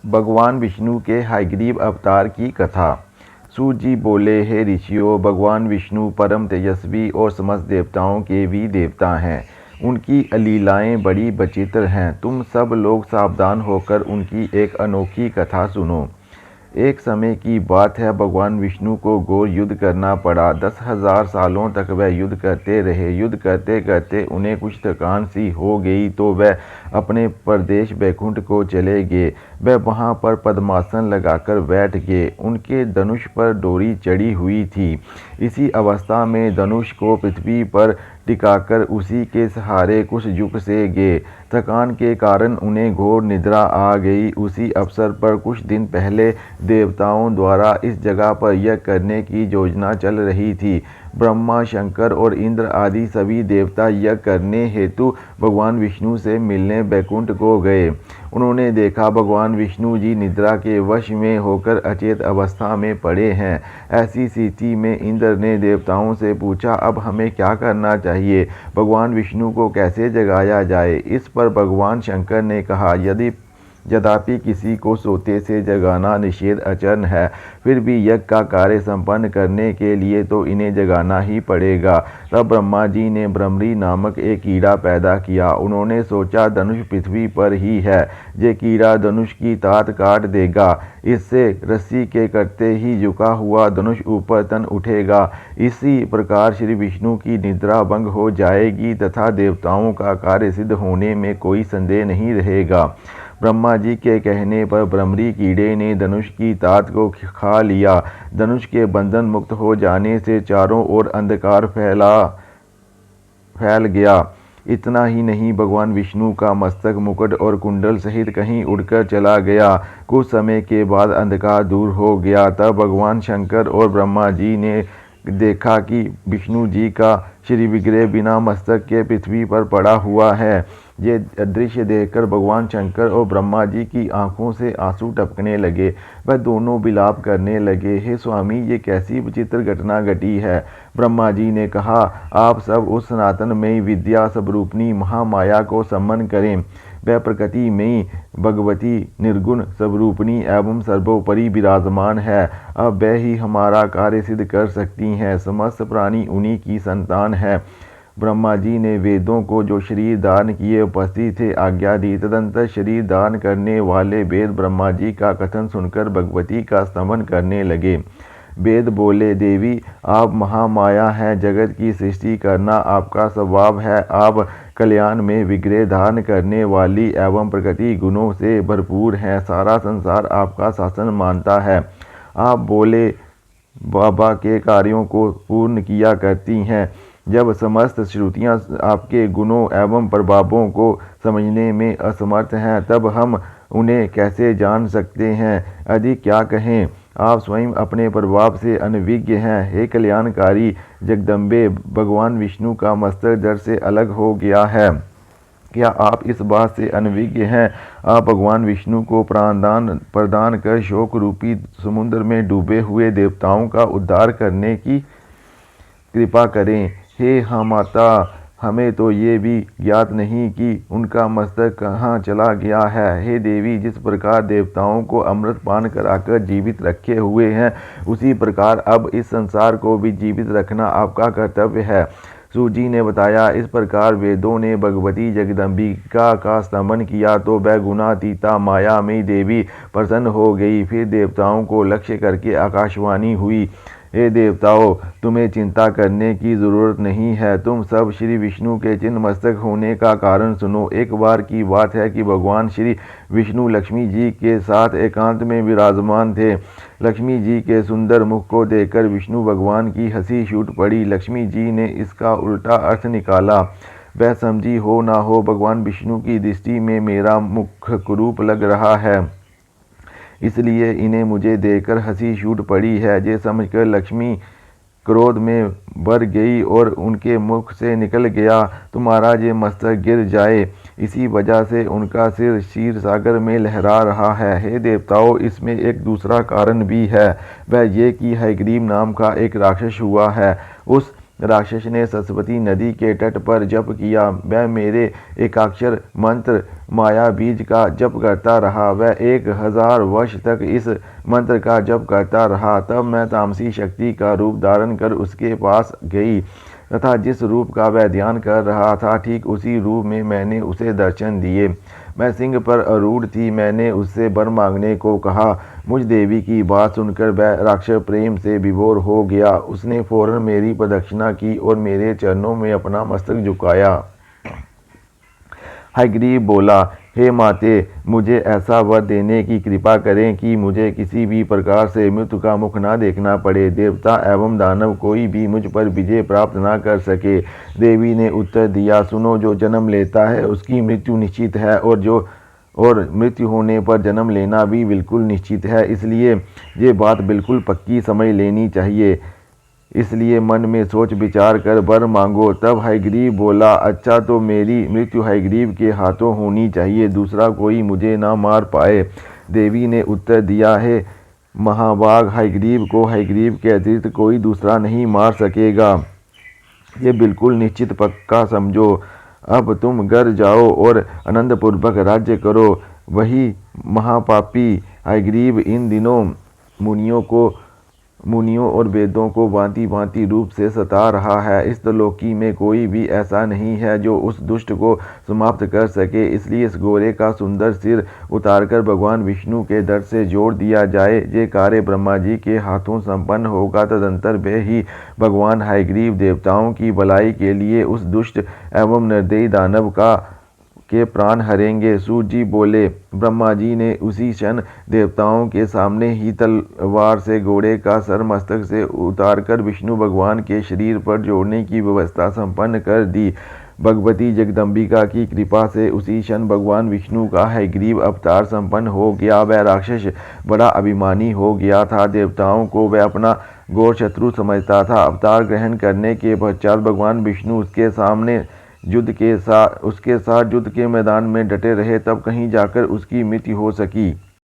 भगवान विष्णु के हयग्रीव अवतार की कथा। सूत जी बोले, हे ऋषियों, भगवान विष्णु परम तेजस्वी और समस्त देवताओं के भी देवता हैं। उनकी लीलाएं बड़ी विचित्र हैं। तुम सब लोग सावधान होकर उनकी एक अनोखी कथा सुनो। एक समय की बात है, भगवान विष्णु को घोर युद्ध करना पड़ा। 10,000 सालों तक वह युद्ध करते रहे। युद्ध करते करते उन्हें कुछ थकान सी हो गई तो वह अपने प्रदेश बैकुंठ को चले गए। वह वहाँ पर पद्मासन लगाकर बैठ गए। उनके धनुष पर डोरी चढ़ी हुई थी। इसी अवस्था में धनुष को पृथ्वी पर टिकाकर उसी के सहारे कुछ झुक से गए। थकान के कारण उन्हें घोर निद्रा आ गई। उसी अवसर पर कुछ दिन पहले देवताओं द्वारा इस जगह पर यज्ञ करने की योजना चल रही थी। ब्रह्मा, शंकर और इंद्र आदि सभी देवता यज्ञ करने हेतु भगवान विष्णु से मिलने बैकुंठ को गए। उन्होंने देखा भगवान विष्णु जी निद्रा के वश में होकर अचेत अवस्था में पड़े हैं। ऐसी स्थिति में इंद्र ने देवताओं से पूछा, अब हमें क्या करना चाहिए? भगवान विष्णु को कैसे जगाया जाए? इस पर भगवान शंकर ने कहा, यद्यपि किसी को सोते से जगाना निषेध आचरण है, फिर भी यज्ञ का कार्य संपन्न करने के लिए तो इन्हें जगाना ही पड़ेगा। तब ब्रह्मा जी ने भ्रमरी नामक एक कीड़ा पैदा किया। उन्होंने सोचा, धनुष पृथ्वी पर ही है, ये कीड़ा धनुष की तार काट देगा। इससे रस्सी के करते ही झुका हुआ धनुष ऊपर तन उठेगा। इसी प्रकार श्री विष्णु की निद्रा भंग हो जाएगी तथा देवताओं का कार्य सिद्ध होने में कोई संदेह नहीं रहेगा। ब्रह्मा जी के कहने पर भ्रमरी कीड़े ने धनुष की तात को खा लिया। धनुष के बंधन मुक्त हो जाने से चारों ओर अंधकार फैल गया। इतना ही नहीं, भगवान विष्णु का मस्तक, मुकुट और कुंडल सहित कहीं उड़कर चला गया। कुछ समय के बाद अंधकार दूर हो गया। तब भगवान शंकर और ब्रह्मा जी ने देखा कि विष्णु जी का श्री विग्रह बिना मस्तक के पृथ्वी पर पड़ा हुआ है। ये दृश्य देखकर भगवान शंकर और ब्रह्मा जी की आंखों से आंसू टपकने लगे। वह दोनों विलाप करने लगे, हे स्वामी, ये कैसी विचित्र घटना घटी है। ब्रह्मा जी ने कहा, आप सब उस सनातनमयी विद्या स्वरूपिणी महामाया को सम्मन करें। वह प्रकृति में भगवती निर्गुण स्वरूपिणी एवं सर्वोपरि विराजमान है। अब वह ही हमारा कार्य सिद्ध कर सकती हैं। समस्त प्राणी उन्हीं की संतान है। ब्रह्मा जी ने वेदों को जो शरीर दान किए उपस्थित थे आज्ञा दी। तदंतर शरीर दान करने वाले वेद ब्रह्मा जी का कथन सुनकर भगवती का स्तमन करने लगे। वेद बोले, देवी, आप महामाया हैं, जगत की सृष्टि करना आपका स्वभाव है। आप कल्याण में विग्रह धारण करने वाली एवं प्रकृति गुणों से भरपूर हैं। सारा संसार आपका शासन मानता है। आप बोले बाबा के कार्यों को पूर्ण किया करती हैं। जब समस्त श्रुतियाँ आपके गुणों एवं प्रभावों को समझने में असमर्थ हैं, तब हम उन्हें कैसे जान सकते हैं? अधिक क्या कहें, आप स्वयं अपने प्रभाव से अनभिज्ञ हैं। हे कल्याणकारी जगदम्बे, भगवान विष्णु का मस्तक जड़ से अलग हो गया है। क्या आप इस बात से अनभिज्ञ हैं? आप भगवान विष्णु को प्राणदान प्रदान कर शोक रूपी समुद्र में डूबे हुए देवताओं का उद्धार करने की कृपा करें। हे माता, हमें तो ये भी ज्ञात नहीं कि उनका मस्तक कहाँ चला गया है। हे देवी, जिस प्रकार देवताओं को अमृत पान कराकर जीवित रखे हुए हैं, उसी प्रकार अब इस संसार को भी जीवित रखना आपका कर्तव्य है। सूत जी ने बताया, इस प्रकार वेदों ने भगवती जगदम्बिका का स्तमन किया तो वह गुणातीता मायामयी देवी प्रसन्न हो गई। फिर देवताओं को लक्ष्य करके आकाशवाणी हुई, हे देवताओं, तुम्हें चिंता करने की जरूरत नहीं है। तुम सब श्री विष्णु के चिन्ह मस्तक होने का कारण सुनो। एक बार की बात है कि भगवान श्री विष्णु लक्ष्मी जी के साथ एकांत में विराजमान थे। लक्ष्मी जी के सुंदर मुख को देखकर विष्णु भगवान की हंसी छूट पड़ी। लक्ष्मी जी ने इसका उल्टा अर्थ निकाला। वह समझी, हो ना हो, भगवान विष्णु की दृष्टि में मेरा मुख कुरूप लग रहा है, इसलिए इन्हें मुझे देखकर हंसी छूट पड़ी है। ये समझकर लक्ष्मी क्रोध में भर गई और उनके मुख से निकल गया, तुम्हारा ये मस्तक गिर जाए। इसी वजह से उनका सिर क्षीर सागर में लहरा रहा है। हे देवताओं, इसमें एक दूसरा कारण भी है। वह ये कि हयग्रीव नाम का एक राक्षस हुआ है। उस राक्षस ने सरस्वती नदी के तट पर जप किया। वह मेरे एकाक्षर मंत्र माया बीज का जप करता रहा। वह 1000 वर्ष तक इस मंत्र का जप करता रहा। तब मैं तामसी शक्ति का रूप धारण कर उसके पास गई तथा जिस रूप का वह ध्यान कर रहा था ठीक उसी रूप में मैंने उसे दर्शन दिए। मैं सिंह पर आरूढ़ थी। मैंने उससे वर मांगने को कहा। मुझ देवी की बात सुनकर वह राक्षस प्रेम से विभोर हो गया। उसने फौरन मेरी प्रदक्षिणा की और मेरे चरणों में अपना मस्तक झुकाया। हयग्रीव बोला, हे माते, मुझे ऐसा वर देने की कृपा करें कि मुझे किसी भी प्रकार से मृत्यु का मुख न देखना पड़े। देवता एवं दानव कोई भी मुझ पर विजय प्राप्त न कर सके। देवी ने उत्तर दिया, सुनो, जो जन्म लेता है उसकी मृत्यु निश्चित है और मृत्यु होने पर जन्म लेना भी बिल्कुल निश्चित है। इसलिए ये बात बिल्कुल पक्की समझ लेनी चाहिए। इसलिए मन में सोच विचार कर वर मांगो। तब हयग्रीव बोला, अच्छा, तो मेरी मृत्यु हयग्रीव के हाथों होनी चाहिए, दूसरा कोई मुझे ना मार पाए। देवी ने उत्तर दिया, है महाभाग, हयग्रीव को हयग्रीव के अतिरिक्त कोई दूसरा नहीं मार सकेगा। ये बिल्कुल निश्चित पक्का समझो। अब तुम घर जाओ और आनंदपूर्वक राज्य करो। वही महापापी हयग्रीव इन दिनों मुनियों और वेदों को भांति भांति रूप से सता रहा है। इस त्रिलोकी में कोई भी ऐसा नहीं है जो उस दुष्ट को समाप्त कर सके। इसलिए इस घोड़े का सुंदर सिर उतारकर भगवान विष्णु के दर से जोड़ दिया जाए। ये कार्य ब्रह्मा जी के हाथों संपन्न होगा। तदंतर वे ही भगवान हयग्रीव देवताओं की भलाई के लिए उस दुष्ट एवं निर्दयी दानव के प्राण हरेंगे। सूत जी बोले, ब्रह्मा जी ने उसी क्षण देवताओं के सामने ही तलवार से घोड़े का सर मस्तक से उतारकर विष्णु भगवान के शरीर पर जोड़ने की व्यवस्था संपन्न कर दी। भगवती जगदम्बिका की कृपा से उसी क्षण भगवान विष्णु का हयग्रीव अवतार संपन्न हो गया। वह राक्षस बड़ा अभिमानी हो गया था। देवताओं को वह अपना घोर शत्रु समझता था। अवतार ग्रहण करने के पश्चात भगवान विष्णु उसके साथ युद्ध के मैदान में डटे रहे। तब कहीं जाकर उसकी मृत्यु हो सकी।